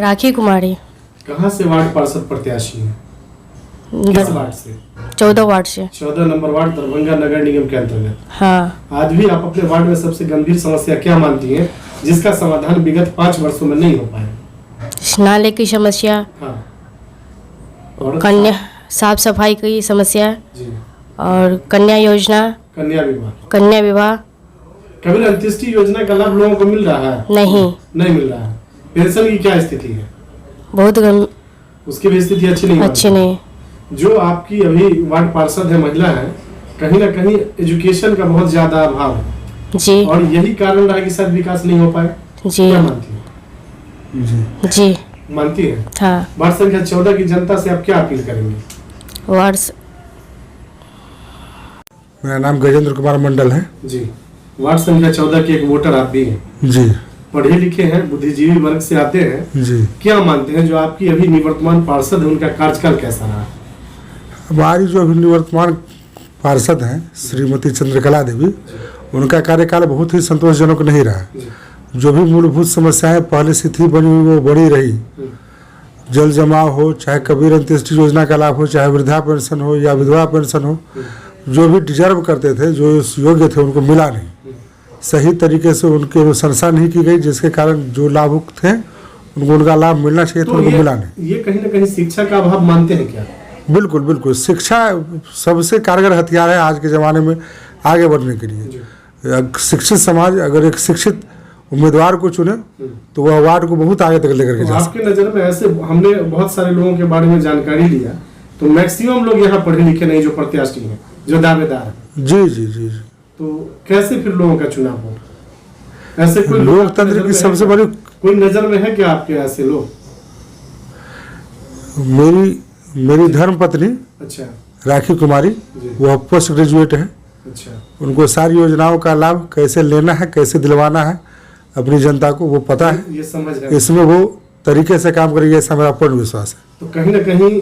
राखी कुमारी। कहाँ से वार्ड पार्षद प्रत्याशी हैं? किस वार्ड से? 14 वार्ड से। 14 नंबर वार्ड दरभंगा नगर निगम के अंतर्गत। हाँ। आज भी आप अपने वार्ड में सबसे गंभीर समस्या क्या मानती हैं जिसका समाधान विगत 5 वर्षों में नहीं हो पाया? नाले की समस्या। हाँ। और कन्या साफ सफाई की समस्या जी। और कन्या योजना। कन्या विवाह। कभी अंत्येष्टि योजना का लाभ लोगों को मिल रहा है? नहीं मिल रहा है। पेंशन की क्या स्थिति है? बहुत उसकी भी स्थिति अच्छी नहीं। जो आपकी अभी वार्ड पार्षद है, महिला है, कहीं ना कहीं एजुकेशन का बहुत ज्यादा अभाव है जी, और यही कारण रहा कि शायद विकास नहीं हो पाए जी। क्या मानती है? जी मानती है। हाँ। वार्ड संख्या 14 की जनता से आप क्या अपील करेंगे? मेरा नाम गजेंद्र कुमार मंडल है जी। वार्ड संख्या 14 के एक वोटर आप भी हैं जी। पढ़े लिखे हैं, बुद्धिजीवी वर्ग से आते हैं जी। क्या मानते हैं जो आपकी अभी निवर्तमान पार्षद है उनका कार्यकाल कैसा रहा? हमारी जो अभी निवर्तमान पार्षद हैं श्रीमती चंद्रकला देवी, उनका कार्यकाल बहुत ही संतोषजनक नहीं रहा। जो भी मूलभूत समस्याएं पहले से थी बनी हुई वो बनी रही। जल जमाव हो, चाहे कबीर अंत्येष्टि योजना का लाभ हो, चाहे वृद्धा पेंशन हो या विधवा पेंशन हो, जो भी डिजर्व करते थे, जो योग्य थे, उनको मिला नहीं। सही तरीके से उनके अनुशंसा नहीं की गई, जिसके कारण जो लाभुक थे उनको उनका लाभ मिलना चाहिए था, उनको मिला नहीं। ये कहीं ना कहीं शिक्षा का अभाव मानते हैं क्या? बिल्कुल बिल्कुल। शिक्षा सबसे कारगर हथियार है आज के ज़माने में आगे बढ़ने के लिए। शिक्षित समाज अगर एक शिक्षित उम्मीदवार को चुने तो वह वार्ड को बहुत आगे तक लेकर के जा सकते। आपकी नज़र में ऐसे हमने बहुत सारे लोगों के बारे में जानकारी लिया तो मैक्सिमम लोग यहाँ पढ़े लिखे नहीं जो प्रत्याशी हैं, जो दावेदार हैं। जी जी जी जी। तो कैसे फिर लोगों का चुनाव हो? ऐसे कोई लोकतंत्र की सबसे बड़ी कोई नजर में है क्या आपके ऐसे लोग? मेरी धर्म पत्नी अच्छा राखी कुमारी, वह पोस्ट ग्रेजुएट है। अच्छा। उनको सारी योजनाओं का लाभ कैसे लेना है, कैसे दिलवाना है अपनी जनता को वो पता है। ये समझ है। इसमें वो तरीके से काम करेगी ऐसा मेरा पूर्ण विश्वास है। तो कहीं ना कहीं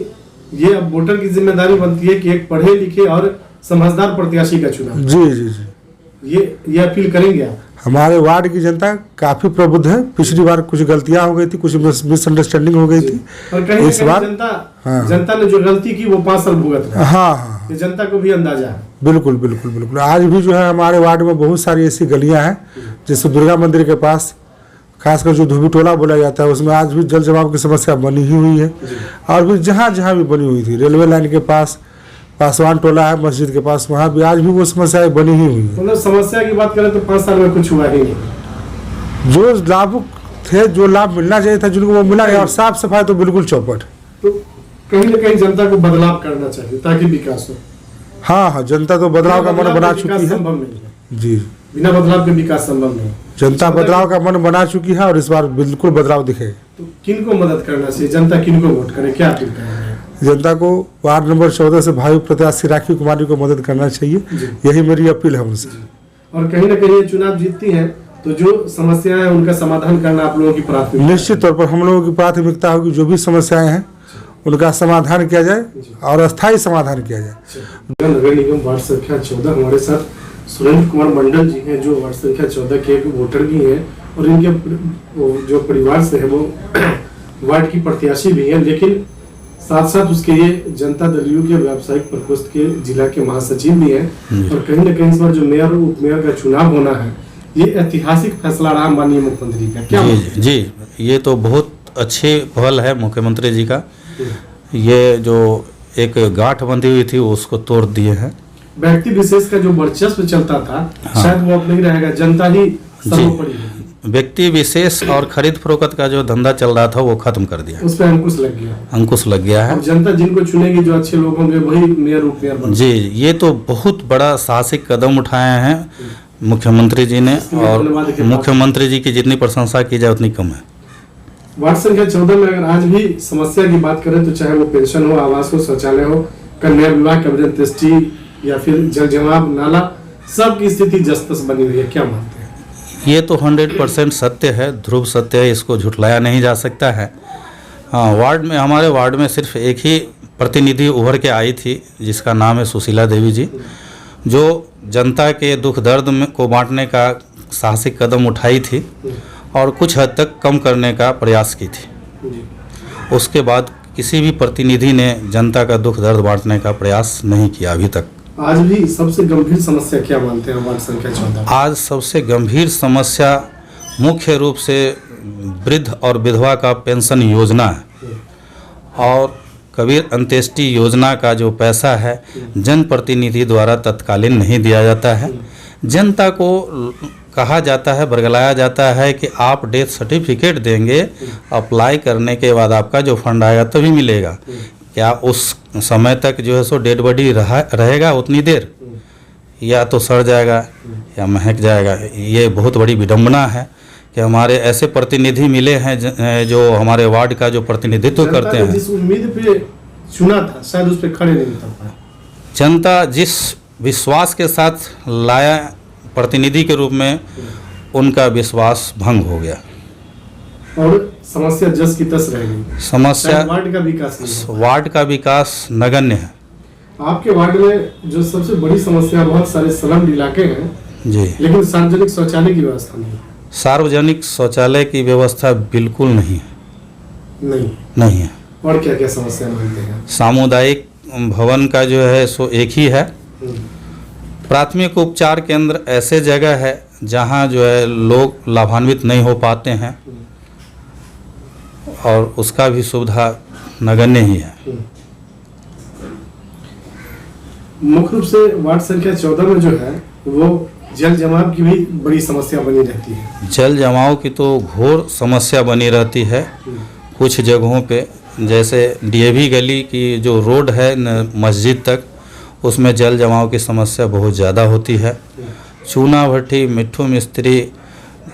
ये अब वोटर की जिम्मेदारी बनती है कि एक पढ़े लिखे और समझदार प्रत्याशी का चुनाव। जी जी जी। ये अपील करेंगे आप? हमारे वार्ड की जनता काफी प्रबुद्ध है। पिछली बार कुछ गलतियां हो गई थी, कुछ मिसअंडरस्टैंडिंग हो गई थी, और कहीं इस बार जनता ने जो गलती की वो 5 साल भुगत रहा है। हाँ, ये जनता को भी अंदाजा है। बिल्कुल बिल्कुल बिल्कुल। आज भी जो है हमारे वार्ड में बहुत सारी ऐसी गलियां हैं, जैसे दुर्गा मंदिर के पास खासकर जो धोबी टोला बोला जाता है, उसमें आज भी जल जमाव की समस्या बनी ही हुई है। और भी जहाँ जहाँ भी बनी हुई थी, रेलवे लाइन के पास पासवान टोला है मस्जिद के पास, वहाँ भी आज भी वो समस्याएं बनी ही हुई है। मतलब समस्या की बात करें तो 5 साल में कुछ हुआ ही नहीं। जो लाभुक थे, जो लाभ मिलना चाहिए था, जिनको वो मिला है। और साफ सफाई तो बिल्कुल चौपट। तो कहीं ना कहीं जनता को बदलाव करना चाहिए ताकि विकास हो। हाँ, जनता तो बदलाव का मन बना चुकी है। संभव नहीं है जी। बिना बदलाव के विकास संभव नहीं। जनता बदलाव का मन बना चुकी है और इस बार बिल्कुल बदलाव दिखेगा। तो किनको मदद करना चाहिए? जनता किनको वोट करे? क्या अपील करेंगे? जनता को वार्ड नंबर 14 से भाई प्रत्याशी राखी कुमारी को मदद करना चाहिए, यही मेरी अपील है उनसे। और कहीं ना कहीं ये चुनाव जीतती है तो जो समस्याएं हैं उनका समाधान करना आप लोगों की प्राथमिकता? निश्चित तौर पर हम लोगों की प्राथमिकता होगी जो भी समस्याएं हैं उनका समाधान किया जाए और अस्थायी समाधान किया जाए। नगर निगम वार्ड संख्या 14 हमारे साथ सुरेंद्र कुमार मंडल जी हैं, जो वार्ड संख्या 14 के एक वोटर भी हैं और इनके जो परिवार से है वो वार्ड की प्रत्याशी भी है, लेकिन साथ साथ उसके ये जनता दल यू के व्यावसायिक प्रकोष्ठ के जिला के महासचिव भी हैं। और कहीं ना कहीं इस बार जो मेयर और उप मेयर का चुनाव होना है ये ऐतिहासिक फैसला रहा माननीय मुख्यमंत्री का। क्या जी, ये तो बहुत अच्छी पहल है मुख्यमंत्री जी का। ये जो एक गांठ बंधी हुई थी उसको तोड़ दिए हैं। व्यक्ति विशेष का जो वर्चस्व चलता था शायद वो अब नहीं रहेगा, जनता ही सर्वोपरि है। व्यक्ति विशेष और खरीद फरोख्त का जो धंधा चल रहा था वो खत्म कर दिया, उस पर अंकुश लग गया है। जनता जिनको चुनेगी, जो अच्छे लोग होंगे वही मेयर उप मेयर बनेंगे। जी, ये तो बहुत बड़ा साहसिक कदम उठाए हैं मुख्यमंत्री जी ने, और मुख्यमंत्री जी की जितनी प्रशंसा की जाए उतनी कम है। वार्ड संख्या 14 में अगर आज भी समस्या की बात करें तो चाहे वो पेंशन हो, आवास हो, शौचालय हो, कन्या विवाह, कबीर अंत्येष्टि या फिर जल जमाव, नाला, सबकी स्थिति जस-तस बनी हुई है। क्या मानते हैं? ये तो 100% सत्य है, ध्रुव सत्य है, इसको झुठलाया नहीं जा सकता है। हाँ, हमारे वार्ड में सिर्फ एक ही प्रतिनिधि उभर के आई थी जिसका नाम है सुशीला देवी जी, जो जनता के दुख दर्द को बांटने का साहसिक कदम उठाई थी और कुछ हद तक कम करने का प्रयास की थी। जी। उसके बाद किसी भी प्रतिनिधि ने जनता का दुख दर्द बांटने का प्रयास नहीं किया अभी तक। आज भी सबसे गंभीर समस्या क्या मानते हैं वार्ड संख्या 14? आज सबसे गंभीर समस्या मुख्य रूप से वृद्ध और विधवा का पेंशन योजना है और कबीर अंत्येष्टि योजना का जो पैसा है जनप्रतिनिधि द्वारा तत्कालीन नहीं दिया जाता है। जनता को कहा जाता है, बरगलाया जाता है कि आप डेथ सर्टिफिकेट देंगे, अप्लाई करने के बाद आपका जो फंड आएगा तभी मिलेगा। क्या उस समय तक जो है सो डेड बॉडी रहेगा उतनी देर, या तो सड़ जाएगा या महक जाएगा। ये बहुत बड़ी विडंबना है कि हमारे ऐसे प्रतिनिधि मिले हैं जो हमारे वार्ड का जो प्रतिनिधित्व करते हैं। जिस उम्मीद पे चुना था शायद उस पे खड़े नहीं उतर पाए। जनता जिस विश्वास के साथ लाया प्रतिनिधि के रूप में, उनका विश्वास भंग हो गया और समस्या जस की तस रह गई। समस्या वार्ड का विकास नहीं हुआ। वार्ड का विकास नगण्य है। आपके वार्ड में जो सबसे बड़ी समस्या, बहुत सारे स्लम इलाके हैं जी, लेकिन सार्वजनिक शौचालय की व्यवस्था नहीं है। सार्वजनिक शौचालय की व्यवस्था बिल्कुल नहीं है। नहीं है। और क्या क्या समस्या मानते हैं? सामुदायिक भवन का जो है सो एक ही है। प्राथमिक उपचार केंद्र ऐसे जगह है जहां जो है लोग लाभान्वित नहीं हो पाते हैं और उसका भी सुविधा नगण्य ही है। मुख्य रूप से वार्ड संख्या 14 में जो है वो जल जमाव की भी बड़ी समस्या बनी रहती है। जल जमाव की तो घोर समस्या बनी रहती है। कुछ जगहों पे जैसे डीएवी गली की जो रोड है मस्जिद तक, उसमें जल जमाव की समस्या बहुत ज़्यादा होती है। चूना भट्टी मिट्ठू मिस्त्री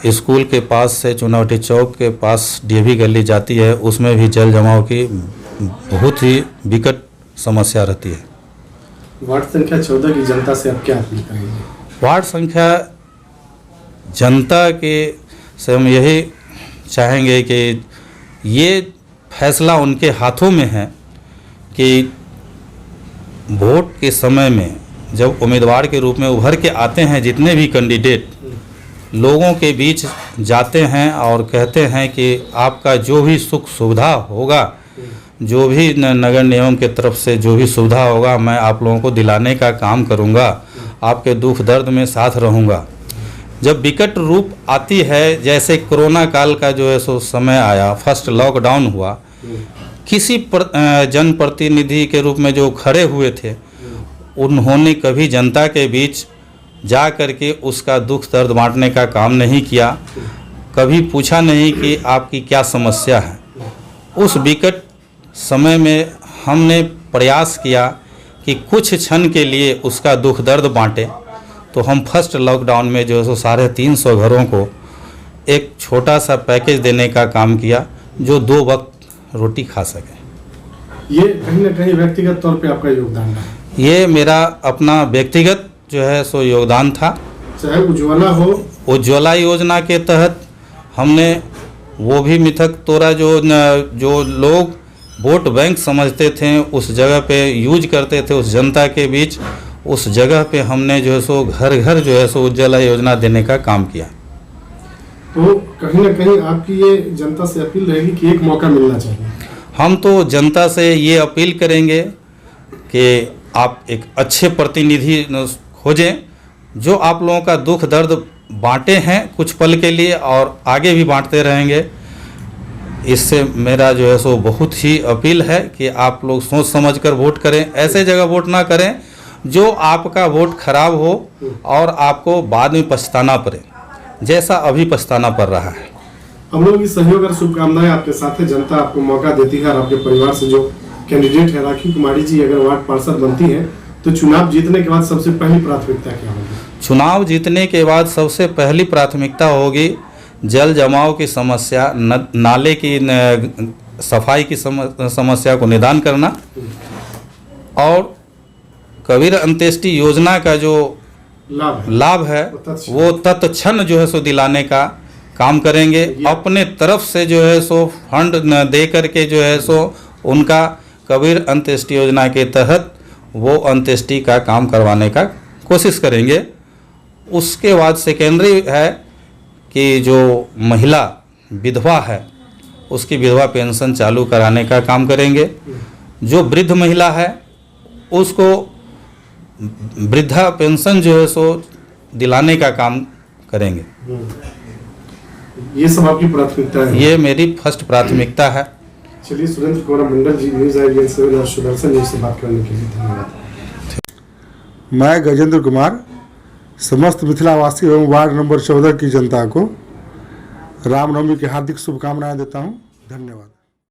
स्कूल के पास से चूना भट्टी चौक के पास डीएवी गली जाती है, उसमें भी जल जमाव की बहुत ही विकट समस्या रहती है। वार्ड संख्या 14 की जनता से आप क्या अपील करेंगे? वार्ड संख्या जनता के से हम यही चाहेंगे कि ये फैसला उनके हाथों में है कि वोट के समय में जब उम्मीदवार के रूप में उभर के आते हैं, जितने भी कैंडिडेट लोगों के बीच जाते हैं और कहते हैं कि आपका जो भी सुख सुविधा होगा, जो भी नगर निगम के तरफ से जो भी सुविधा होगा, मैं आप लोगों को दिलाने का काम करूंगा, आपके दुख दर्द में साथ रहूंगा। जब विकट रूप आती है, जैसे कोरोना काल का जो है सो समय आया, फर्स्ट लॉकडाउन हुआ, किसी जनप्रतिनिधि के रूप में जो खड़े हुए थे, उन्होंने कभी जनता के बीच जा कर के उसका दुख दर्द बांटने का काम नहीं किया, कभी पूछा नहीं कि आपकी क्या समस्या है। उस विकट समय में हमने प्रयास किया कि कुछ क्षण के लिए उसका दुख दर्द बांटे, तो हम फर्स्ट लॉकडाउन में जो है सो 350 घरों को एक छोटा सा पैकेज देने का काम किया, जो 2 वक्त रोटी खा सके। ये कहीं ना कहीं व्यक्तिगत तौर पे आपका योगदान है? ये मेरा अपना व्यक्तिगत जो है सो योगदान था। चाहे उज्ज्वला हो, उज्ज्वला योजना के तहत हमने वो भी मिथक तोड़ा जो लोग वोट बैंक समझते थे, उस जगह पे यूज करते थे उस जनता के बीच, उस जगह पे हमने जो है सो घर घर जो है सो उज्ज्वला योजना देने का काम किया। तो कहीं ना कहीं आपकी ये जनता से अपील रहेगी कि एक मौका मिलना चाहिए। हम तो जनता से ये अपील करेंगे कि आप एक अच्छे प्रतिनिधि खोजें जो आप लोगों का दुख दर्द बांटे हैं कुछ पल के लिए और आगे भी बांटते रहेंगे। इससे मेरा जो है सो बहुत ही अपील है कि आप लोग सोच समझ कर वोट करें, ऐसे जगह वोट ना करें जो आपका वोट खराब हो और आपको बाद में पछताना पड़े, जैसा अभी पछताना पड़ रहा है। हम लोग की सहयोग और शुभकामनाएं आपके साथ है। जनता आपको मौका देती है और आपके परिवार से जो कैंडिडेट है राखी कुमारी जी अगर वार्ड पार्षद बनती है तो चुनाव जीतने के बाद सबसे पहली प्राथमिकता क्या होगी? चुनाव जीतने के बाद सबसे पहली प्राथमिकता होगी जल जमाव की समस्या, नाले की सफाई की समस्या को निदान करना और कबीर अंत्येष्टि योजना का जो लाभ है वो तत्क्षण जो है सो दिलाने का काम करेंगे। अपने तरफ से जो है सो फंड दे करके जो है सो उनका कबीर अंत्येष्टि योजना के तहत वो अंत्येष्टि का काम करवाने का कोशिश करेंगे। उसके बाद सेकेंडरी है कि जो महिला विधवा है उसकी विधवा पेंशन चालू कराने का काम करेंगे। जो वृद्ध महिला है उसको वृद्धा पेंशन जो है सो दिलाने का काम करेंगे। ये सब आपकी प्राथमिकता है? ये मेरी फर्स्ट प्राथमिकता है। चलिए, सुरेंद्र कुमार मंडल जी, न्यूज़ IVN 7 और सुदर्शन न्यूज़ से बात करने के लिए धन्यवाद। मैं गजेंद्र कुमार समस्त मिथिलावासी एवं वार्ड नंबर 14 की जनता को रामनवमी की हार्दिक शुभकामनाएं देता हूं। धन्यवाद।